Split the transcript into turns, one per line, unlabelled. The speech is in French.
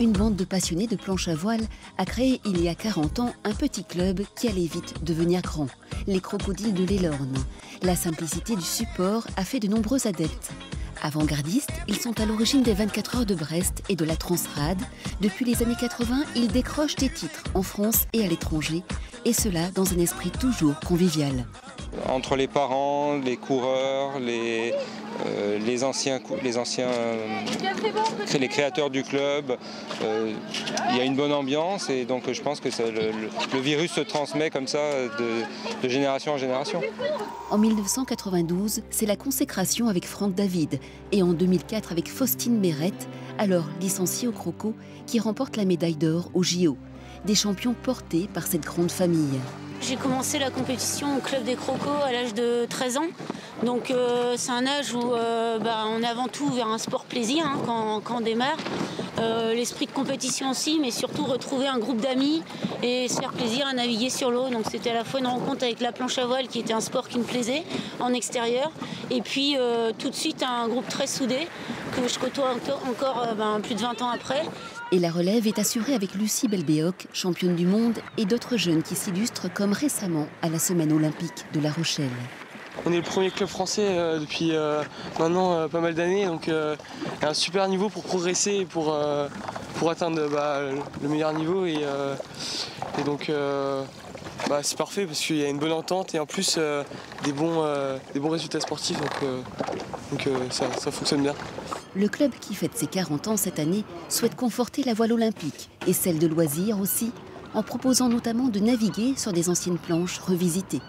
une bande de passionnés de planche à voile a créé il y a 40 ans un petit club qui allait vite devenir grand, les Crocodiles de l'Elorn. La simplicité du support a fait de nombreux adeptes. Avant-gardistes, ils sont à l'origine des 24 heures de Brest et de la Transrade. Depuis les années 80, ils décrochent des titres en France et à l'étranger, et cela dans un esprit toujours convivial.
Entre les parents, les coureurs, les créateurs du club, il y a une bonne ambiance et donc je pense que le virus se transmet comme ça de génération en génération.
En 1992, c'est la consécration avec Franck David et en 2004 avec Faustine Mérette, alors licenciée au Croco, qui remporte la médaille d'or au JO. Des champions portés par cette grande famille.
J'ai commencé la compétition au Club des Crocos à l'âge de 13 ans. Donc c'est un âge où on est avant tout vers un sport plaisir quand on démarre. L'esprit de compétition aussi, mais surtout retrouver un groupe d'amis et se faire plaisir à naviguer sur l'eau. Donc c'était à la fois une rencontre avec la planche à voile qui était un sport qui me plaisait en extérieur. Et puis tout de suite un groupe très soudé que je côtoie encore plus de 20 ans après.
Et la relève est assurée avec Lucie Belbéoc, championne du monde, et d'autres jeunes qui s'illustrent comme récemment à la Semaine olympique de La Rochelle.
On est le premier club français depuis maintenant pas mal d'années, donc un super niveau pour progresser et pour atteindre le meilleur niveau. Et donc c'est parfait parce qu'il y a une bonne entente et en plus des bons résultats sportifs, donc ça fonctionne bien.
Le club qui fête ses 40 ans cette année souhaite conforter la voile olympique et celle de loisirs aussi, en proposant notamment de naviguer sur des anciennes planches revisitées.